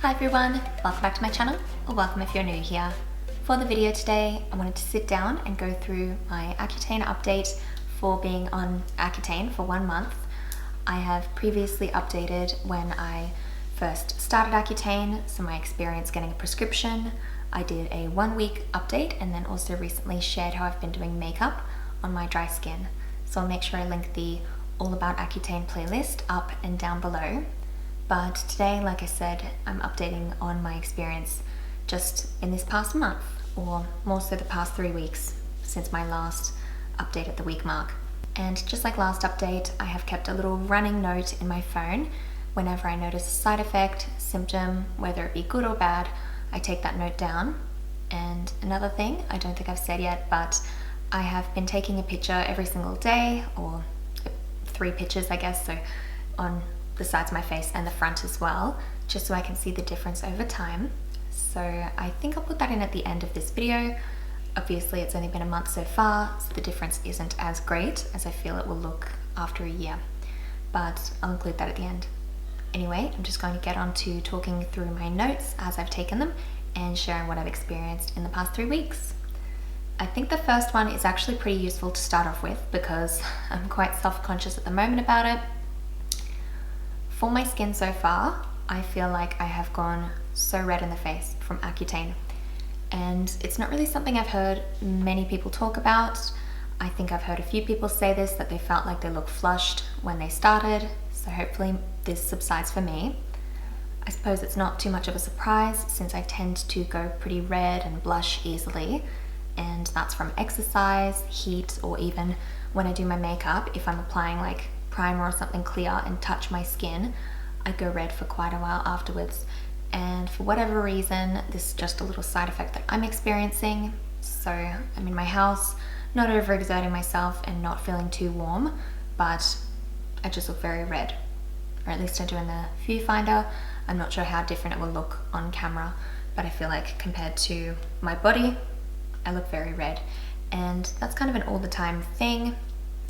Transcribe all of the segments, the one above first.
Hi everyone, welcome back to my channel, or welcome if you're new here. For the video today, I wanted to sit down and go through my Accutane update for being on Accutane for 1 month. I have previously updated when I first started Accutane, so my experience getting a prescription. I did a 1-week update and then also recently shared how I've been doing makeup on my dry skin. So I'll make sure I link the All About Accutane playlist up and down below. But today, like I said, I'm updating on my experience just in this past month, or more so the past 3 weeks since my last update at the week mark. And just like last update, I have kept a little running note in my phone. Whenever I notice a side effect, symptom, whether it be good or bad, I take that note down. And another thing, I don't think I've said yet, but I have been taking a picture every single day, or 3 pictures I guess, so on the sides of my face and the front as well, just so I can see the difference over time. So I think I'll put that in at the end of this video. Obviously it's only been a month so far, so the difference isn't as great as I feel it will look after a year, but I'll include that at the end. Anyway, I'm just going to get on to talking through my notes as I've taken them and sharing what I've experienced in the past 3 weeks. I think the first one is actually pretty useful to start off with because I'm quite self-conscious at the moment about it. For my skin so far, I feel like I have gone so red in the face from Accutane, and it's not really something I've heard many people talk about. I think I've heard a few people say this, that they felt like they looked flushed when they started, so hopefully this subsides for me. I suppose it's not too much of a surprise since I tend to go pretty red and blush easily, and that's from exercise, heat, or even when I do my makeup. If I'm applying like primer or something clear and touch my skin, I go red for quite a while afterwards. And for whatever reason, this is just a little side effect that I'm experiencing. So I'm in my house, not overexerting myself and not feeling too warm, but I just look very red, or at least I do in the viewfinder. I'm not sure how different it will look on camera, but I feel like compared to my body, I look very red. And that's kind of an all the time thing.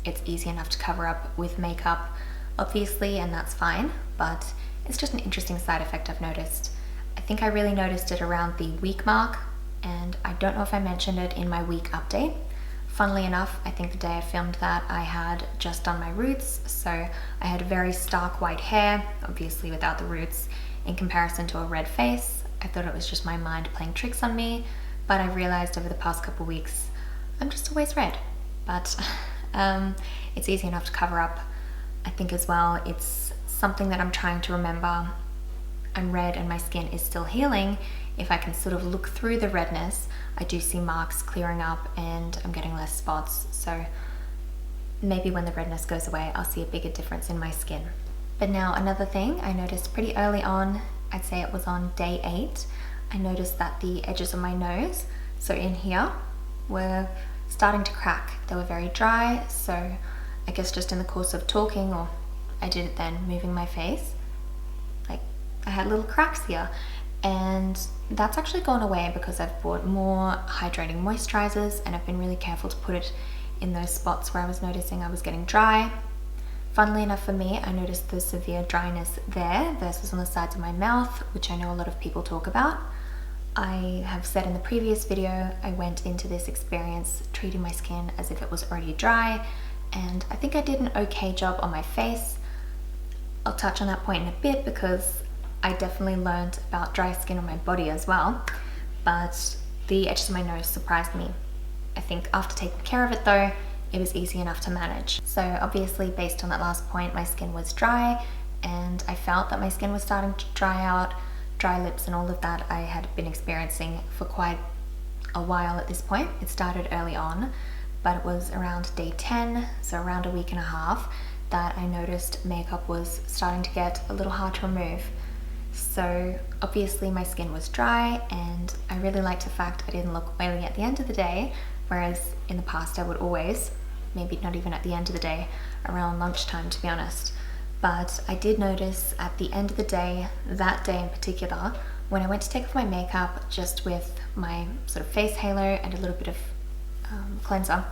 It's easy enough to cover up with makeup, obviously, and that's fine, but it's just an interesting side effect I've noticed. I think I really noticed it around the week mark, and I don't know if I mentioned it in my week update. Funnily enough, I think the day I filmed that I had just done my roots, so I had very stark white hair, obviously without the roots, in comparison to a red face. I thought it was just my mind playing tricks on me, but I realized over the past couple weeks, I'm just always red. But it's easy enough to cover up. I think as well, it's something that I'm trying to remember. I'm red and my skin is still healing. If I can sort of look through the redness, I do see marks clearing up and I'm getting less spots. So maybe when the redness goes away, I'll see a bigger difference in my skin. But now another thing I noticed pretty early on, I'd say it was on day 8, I noticed that the edges of my nose, so in here, were starting to crack. They were very dry, so I guess just in the course of talking, or I did it then moving my face, like I had little cracks here, and that's actually gone away because I've bought more hydrating moisturizers and I've been really careful to put it in those spots where I was noticing I was getting dry. Funnily enough for me, I noticed the severe dryness there versus on the sides of my mouth, which I know a lot of people talk about. I have said in the previous video, I went into this experience treating my skin as if it was already dry, and I think I did an okay job on my face. I'll touch on that point in a bit because I definitely learned about dry skin on my body as well, but the edges of my nose surprised me. I think after taking care of it though, it was easy enough to manage. So obviously based on that last point, my skin was dry and I felt that my skin was starting to dry out. Dry lips and all of that I had been experiencing for quite a while at this point. It started early on, but it was around day 10, so around a week and a half, that I noticed makeup was starting to get a little hard to remove. So obviously my skin was dry and I really liked the fact I didn't look oily at the end of the day, whereas in the past I would always, maybe not even at the end of the day, around lunchtime to be honest. But I did notice at the end of the day, that day in particular, when I went to take off my makeup just with my sort of face halo and a little bit of cleanser,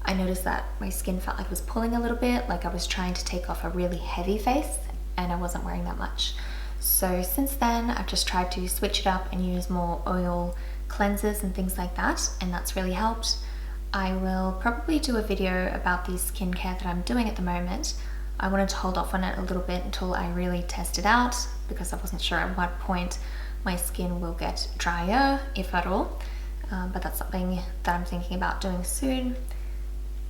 I noticed that my skin felt like it was pulling a little bit, like I was trying to take off a really heavy face and I wasn't wearing that much. So since then, I've just tried to switch it up and use more oil cleansers and things like that, and that's really helped. I will probably do a video about the skincare that I'm doing at the moment. I wanted to hold off on it a little bit until I really test it out, because I wasn't sure at what point my skin will get drier, if at all. But that's something that I'm thinking about doing soon.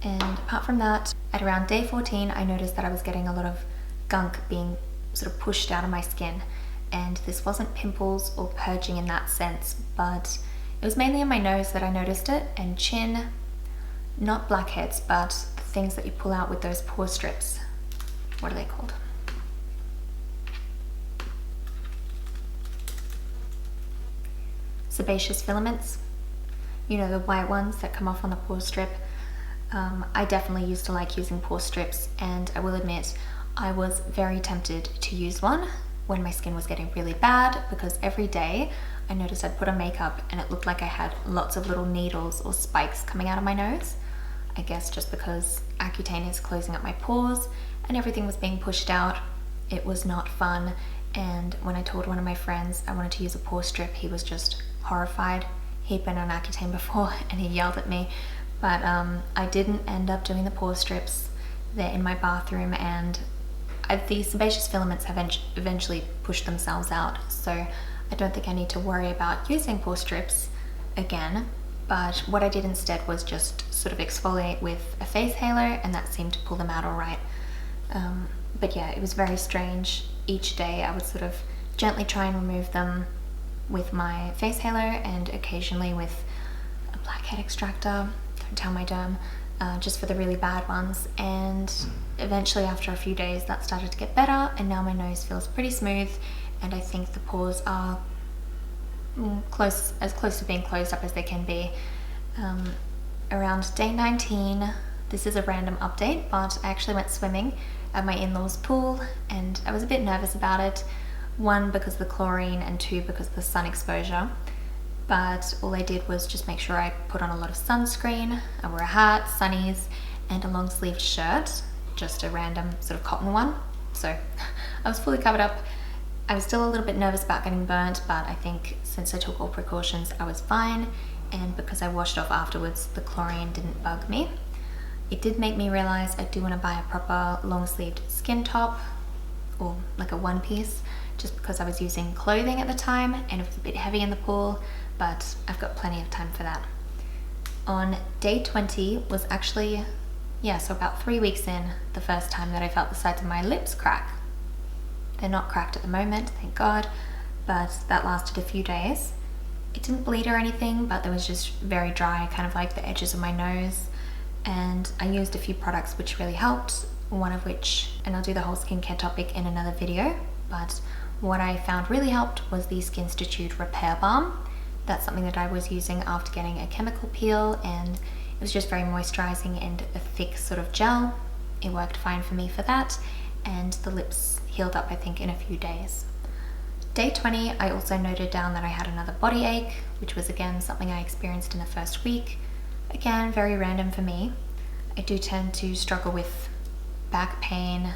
And apart from that, at around day 14, I noticed that I was getting a lot of gunk being sort of pushed out of my skin. And this wasn't pimples or purging in that sense, but it was mainly in my nose that I noticed it, and chin, not blackheads, but the things that you pull out with those pore strips. What are they called? Sebaceous filaments. You know, the white ones that come off on the pore strip. I definitely used to like using pore strips, and I will admit I was very tempted to use one when my skin was getting really bad, because every day I noticed I'd put on makeup and it looked like I had lots of little needles or spikes coming out of my nose. I guess just because Accutane is closing up my pores and everything was being pushed out. It was not fun, and when I told one of my friends I wanted to use a pore strip, he was just horrified. He'd been on Accutane before and he yelled at me, but I didn't end up doing the pore strips. They're in my bathroom, and the sebaceous filaments have eventually pushed themselves out, so I don't think I need to worry about using pore strips again. But what I did instead was just sort of exfoliate with a face halo, and that seemed to pull them out all right. But yeah, it was very strange. Each day I would sort of gently try and remove them with my face halo, and occasionally with a blackhead extractor, don't tell my derm, just for the really bad ones. And eventually after a few days that started to get better, and now my nose feels pretty smooth, and I think the pores are as close to being closed up as they can be. Around day 19, this is a random update, but I actually went swimming at my in-laws pool, and I was a bit nervous about it. One, because of the chlorine, and two, because of the sun exposure. But all I did was just make sure I put on a lot of sunscreen. I wore a hat, sunnies, and a long sleeved shirt, just a random sort of cotton one. So I was fully covered up. I was still a little bit nervous about getting burnt, but I think since I took all precautions, I was fine. And because I washed off afterwards, the chlorine didn't bug me. It did make me realize I do want to buy a proper long sleeved skin top, or like a one piece, just because I was using clothing at the time and it was a bit heavy in the pool, but I've got plenty of time for that. On day 20 was actually, so about 3 weeks in, the first time that I felt the sides of my lips crack. They're not cracked at the moment, thank God, but that lasted a few days. It didn't bleed or anything, but there was just very dry, kind of like the edges of my nose, and I used a few products which really helped, one of which, and I'll do the whole skincare topic in another video, but what I found really helped was the Skin Institute Repair Balm. That's something that I was using after getting a chemical peel, and it was just very moisturizing and a thick sort of gel. It worked fine for me for that, and the lips healed up, I think, in a few days. Day 20, I also noted down that I had another body ache, which was again something I experienced in the first week. Again, very random for me. I do tend to struggle with back pain,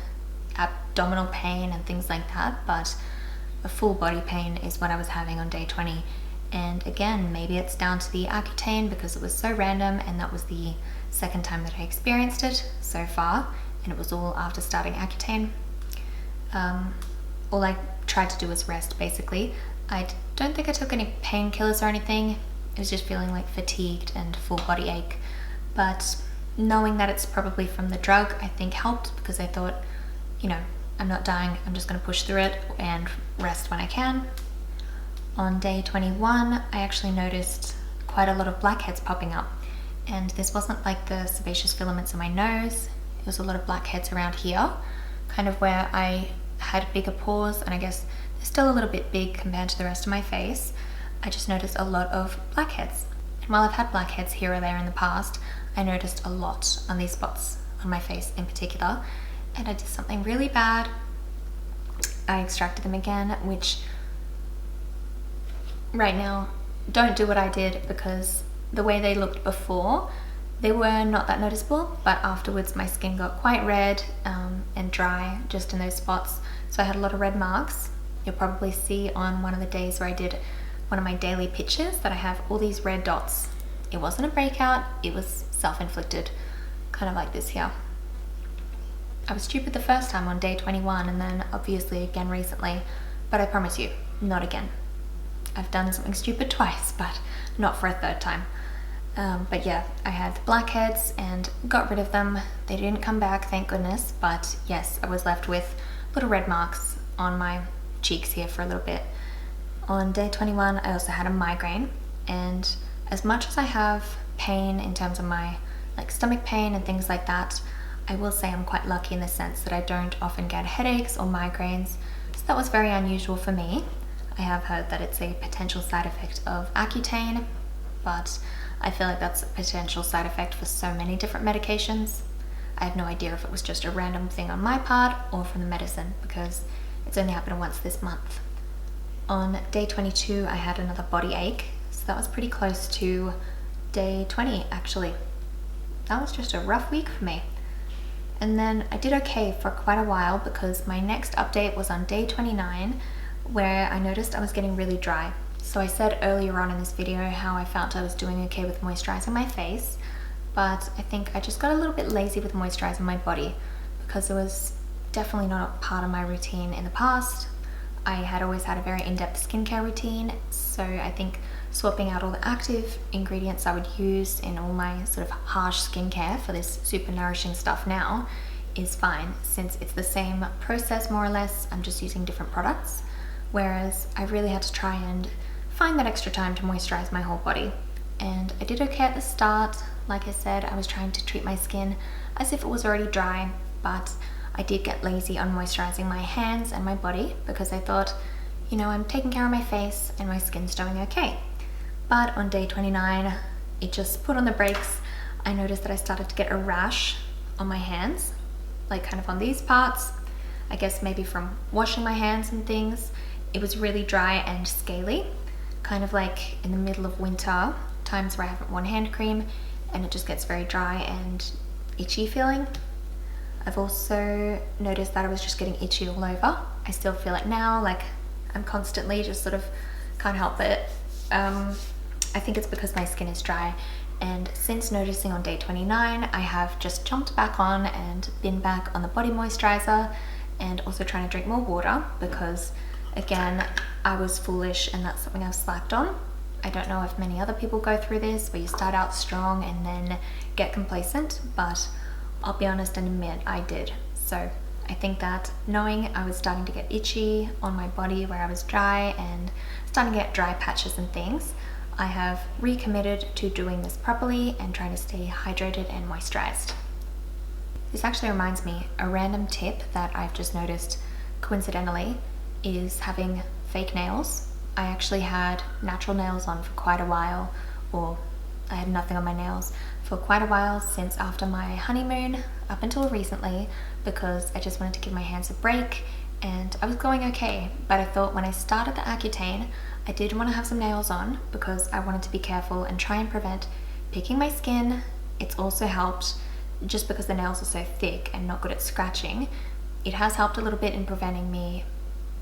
abdominal pain and things like that, but a full body pain is what I was having on day 20. And again, maybe it's down to the Accutane because it was so random, and that was the second time that I experienced it so far, and it was all after starting Accutane. All I tried to do was rest, basically. I don't think I took any painkillers or anything. It was just feeling like fatigued and full body ache, but knowing that it's probably from the drug, I think helped, because I thought, I'm not dying, I'm just going to push through it and rest when I can. On day 21, I actually noticed quite a lot of blackheads popping up, and this wasn't like the sebaceous filaments in my nose. It was a lot of blackheads around here, kind of where I had bigger pores, and I guess they're still a little bit big compared to the rest of my face. I just noticed a lot of blackheads. And while I've had blackheads here or there in the past, I noticed a lot on these spots on my face in particular, and I did something really bad. I extracted them again, which right now, don't do what I did, because the way they looked before, they were not that noticeable, but afterwards my skin got quite red and dry just in those spots, so I had a lot of red marks. You'll probably see on one of the days where I did one of my daily pictures that I have all these red dots. It wasn't a breakout, it was self-inflicted, kind of like this here. I was stupid the first time on day 21 and then obviously again recently, but I promise you, not again. I've done something stupid twice, but not for a third time. But yeah, I had the blackheads and got rid of them. They didn't come back, thank goodness, but yes, I was left with little red marks on my cheeks here for a little bit. On day 21, I also had a migraine, and as much as I have pain in terms of my stomach pain and things like that, I will say I'm quite lucky in the sense that I don't often get headaches or migraines, so that was very unusual for me. I have heard that it's a potential side effect of Accutane, but I feel like that's a potential side effect for so many different medications. I have no idea if it was just a random thing on my part or from the medicine, because it's only happened once this month. On day 22, I had another body ache, so that was pretty close to day 20 actually. That was just a rough week for me. And then I did okay for quite a while, because my next update was on day 29, where I noticed I was getting really dry. So I said earlier on in this video how I felt I was doing okay with moisturizing my face, but I think I just got a little bit lazy with moisturizing my body, because it was definitely not part of my routine in the past. I had always had a very in-depth skincare routine, so I think swapping out all the active ingredients I would use in all my sort of harsh skincare for this super nourishing stuff now is fine, since it's the same process more or less. I'm just using different products, whereas I really had to try and find that extra time to moisturize my whole body. And I did okay at the start. Like I said, I was trying to treat my skin as if it was already dry, but I did get lazy on moisturizing my hands and my body, because I thought, you know, I'm taking care of my face and my skin's doing okay. But on day 29, it just put on the brakes. I noticed that I started to get a rash on my hands, like kind of on these parts. I guess maybe from washing my hands and things. It was really dry and scaly, kind of like in the middle of winter, times where I haven't worn hand cream, and it just gets very dry and itchy feeling. I've also noticed that I was just getting itchy all over. I still feel it now, like I'm constantly just sort of can't help it. I think it's because my skin is dry, and since noticing on day 29, I have just jumped back on and been back on the body moisturizer, and also trying to drink more water, because again, I was foolish and that's something I've slacked on. I don't know if many other people go through this, where you start out strong and then get complacent, but I'll be honest and admit I did. So I think that knowing I was starting to get itchy on my body where I was dry and starting to get dry patches and things, I have recommitted to doing this properly and trying to stay hydrated and moisturized. This actually reminds me, a random tip that I've just noticed coincidentally is having fake nails. I actually had natural nails on for quite a while, or I had nothing on my nails for quite a while since after my honeymoon up until recently, because I just wanted to give my hands a break and I was going okay. But I thought when I started the Accutane, I did want to have some nails on because I wanted to be careful and try and prevent picking my skin. It's also helped, just because the nails are so thick and not good at scratching, it has helped a little bit in preventing me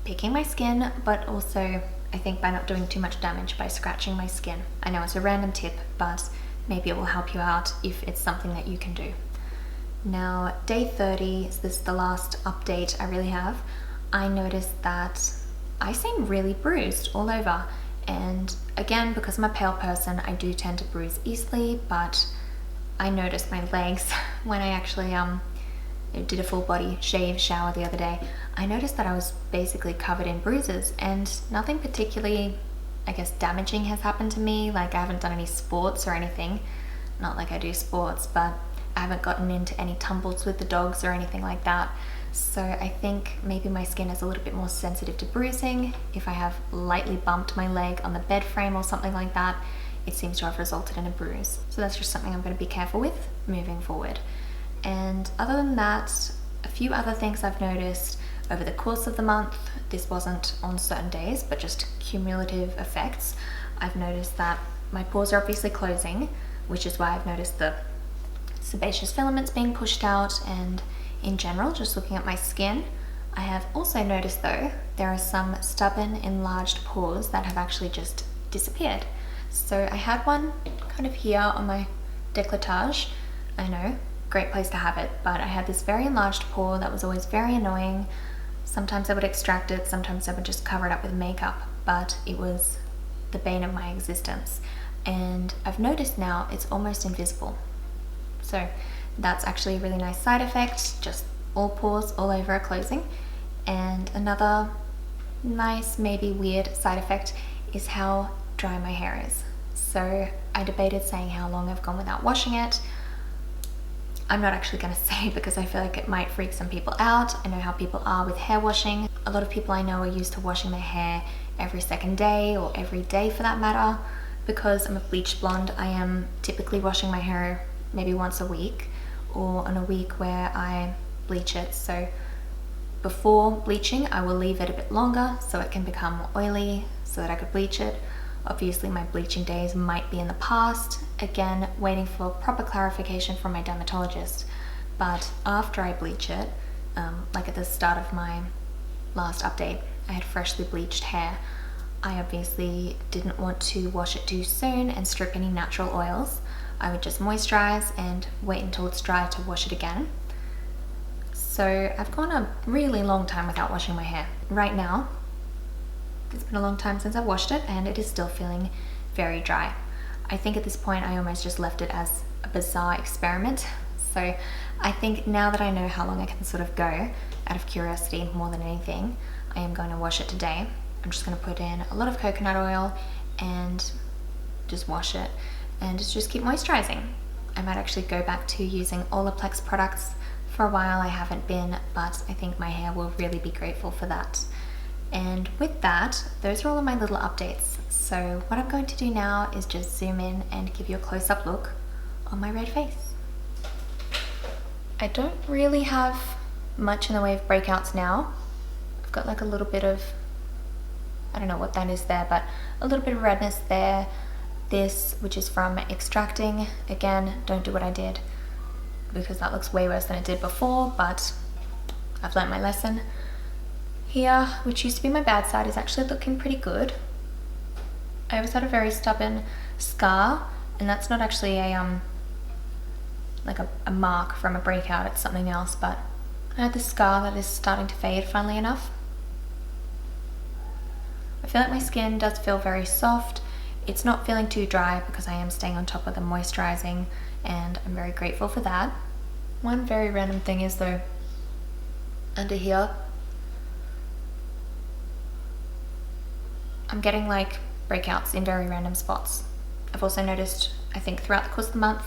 picking my skin, but also I think by not doing too much damage by scratching my skin. I know it's a random tip, but maybe it will help you out if it's something that you can do. Now, day 30, so this is the last update I really have. I noticed that I seem really bruised all over, and again, because I'm a pale person, I do tend to bruise easily, but I noticed my legs when I actually did a full body shave shower the other day. I noticed that I was basically covered in bruises, and nothing particularly, I guess, damaging has happened to me. Like, I haven't done any sports or anything, not like I do sports, but I haven't gotten into any tumbles with the dogs or anything like that. So I think maybe my skin is a little bit more sensitive to bruising. If I have lightly bumped my leg on the bed frame or something like that, it seems to have resulted in a bruise. So that's just something I'm going to be careful with moving forward. And other than that, a few other things I've noticed over the course of the month. This wasn't on certain days, but just cumulative effects. I've noticed that my pores are obviously closing, which is why I've noticed the sebaceous filaments being pushed out, and in general, just looking at my skin, I have also noticed though, there are some stubborn enlarged pores that have actually just disappeared. So I had one kind of here on my décolletage. I know, great place to have it, but I had this very enlarged pore that was always very annoying. Sometimes I would extract it, sometimes I would just cover it up with makeup, but it was the bane of my existence. And I've noticed now it's almost invisible. So that's actually a really nice side effect, just all pores all over are closing. And another nice, maybe weird side effect is how dry my hair is. So I debated saying how long I've gone without washing it. I'm not actually going to say because I feel like it might freak some people out. I know how people are with hair washing. A lot of people I know are used to washing their hair every second day or every day for that matter. Because I'm a bleached blonde, I am typically washing my hair maybe once a week or on a week where I bleach it. So before bleaching, I will leave it a bit longer so it can become more oily so that I could bleach it. Obviously my bleaching days might be in the past, again waiting for proper clarification from my dermatologist. But after I bleach it, like at the start of my last update, I had freshly bleached hair. I obviously didn't want to wash it too soon and strip any natural oils. I would just moisturize and wait until it's dry to wash it again. So I've gone a really long time without washing my hair. Right now, it's been a long time since I've washed it and it is still feeling very dry. I think at this point I almost just left it as a bizarre experiment. So I think now that I know how long I can sort of go, out of curiosity more than anything, I am going to wash it today. I'm just going to put in a lot of coconut oil and just wash it and just keep moisturizing. I might actually go back to using Olaplex products. For a while I haven't been, but I think my hair will really be grateful for that. And with that, those are all of my little updates. So what I'm going to do now is just zoom in and give you a close-up look on my red face. I don't really have much in the way of breakouts now. I've got like a little bit of, I don't know what that is there, but a little bit of redness there. This, which is from extracting. Again, don't do what I did because that looks way worse than it did before, but I've learned my lesson. Here, which used to be my bad side, is actually looking pretty good. I always had a very stubborn scar, and that's not actually a like a mark from a breakout, it's something else, but I had this scar that is starting to fade, funnily enough. I feel like my skin does feel very soft. It's not feeling too dry because I am staying on top of the moisturizing, and I'm very grateful for that. One very random thing is though, under here, I'm getting like breakouts in very random spots. I've also noticed, I think throughout the course of the month,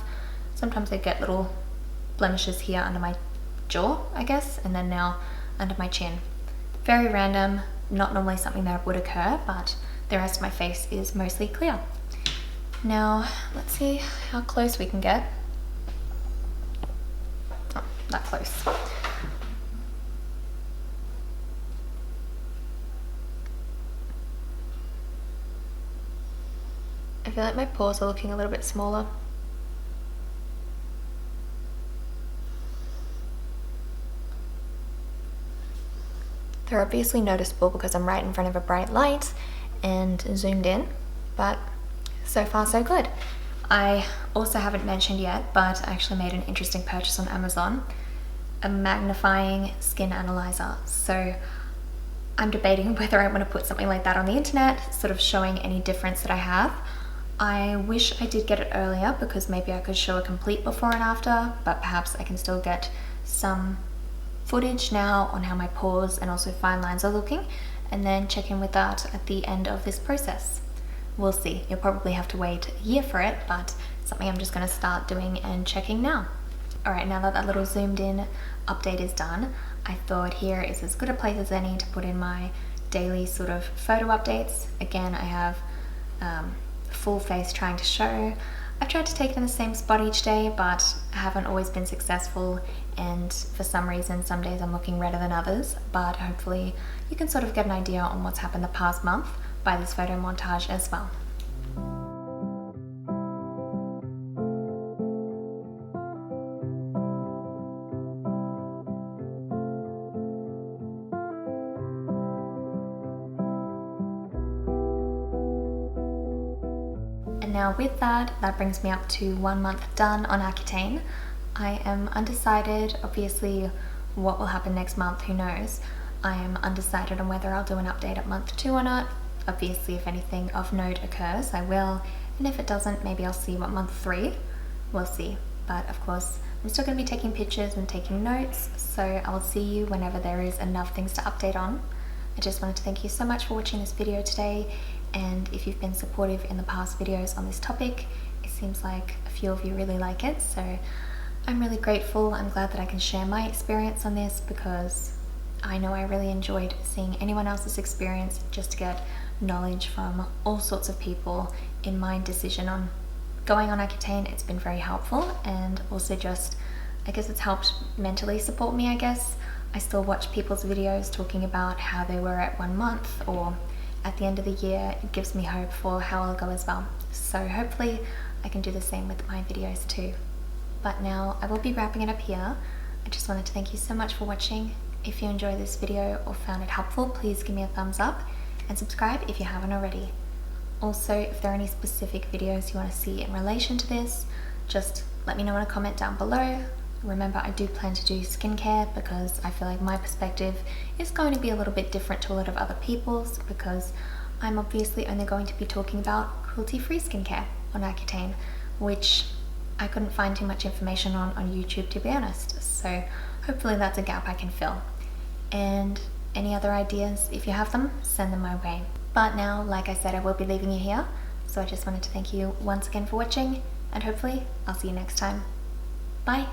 sometimes I get little blemishes here under my jaw, I guess, and then now under my chin. Very random, not normally something that would occur, but the rest of my face is mostly clear. Now, let's see how close we can get. Oh, that close. I feel like my pores are looking a little bit smaller. They're obviously noticeable because I'm right in front of a bright light and zoomed in, but so far so good. I also haven't mentioned yet, but I actually made an interesting purchase on Amazon, a magnifying skin analyzer. So I'm debating whether I want to put something like that on the internet, sort of showing any difference that I have. I wish I did get it earlier because maybe I could show a complete before and after, but perhaps I can still get some footage now on how my pores and also fine lines are looking, and then check in with that at the end of this process. We'll see. You'll probably have to wait a year for it, but it's something I'm just going to start doing and checking now. Alright, now that little zoomed in update is done, I thought here is as good a place as any to put in my daily sort of photo updates. Again, I have full face trying to show. I've tried to take it in the same spot each day, but I haven't always been successful, and for some reason some days I'm looking redder than others, but hopefully you can sort of get an idea on what's happened the past month by this photo montage as well. now with that brings me up to 1 month done on Accutane. I am undecided, obviously what will happen next month, who knows. I am undecided on whether I'll do an update at month 2 or not. Obviously if anything of note occurs, I will, and if it doesn't, maybe I'll see what month 3, we'll see. But of course, I'm still going to be taking pictures and taking notes, so I will see you whenever there is enough things to update on. I just wanted to thank you so much for watching this video today, and if you've been supportive in the past videos on this topic, it seems like a few of you really like it, so I'm really grateful. I'm glad that I can share my experience on this because I know I really enjoyed seeing anyone else's experience just to get knowledge from all sorts of people in my decision on going on Accutane. It's been very helpful, and also just, I guess it's helped mentally support me, I guess. I still watch people's videos talking about how they were at 1 month or at the end of the year. It gives me hope for how I'll go as well. So hopefully I can do the same with my videos too. But now I will be wrapping it up here. I just wanted to thank you so much for watching. If you enjoyed this video or found it helpful, please give me a thumbs up and subscribe if you haven't already. Also, if there are any specific videos you want to see in relation to this, just let me know in a comment down below. Remember, I do plan to do skincare because I feel like my perspective is going to be a little bit different to a lot of other people's, because I'm obviously only going to be talking about cruelty-free skincare on Accutane, which I couldn't find too much information on YouTube, to be honest. So hopefully that's a gap I can fill. And any other ideas, if you have them, send them my way. But now, like I said, I will be leaving you here. So I just wanted to thank you once again for watching, and hopefully I'll see you next time. Bye!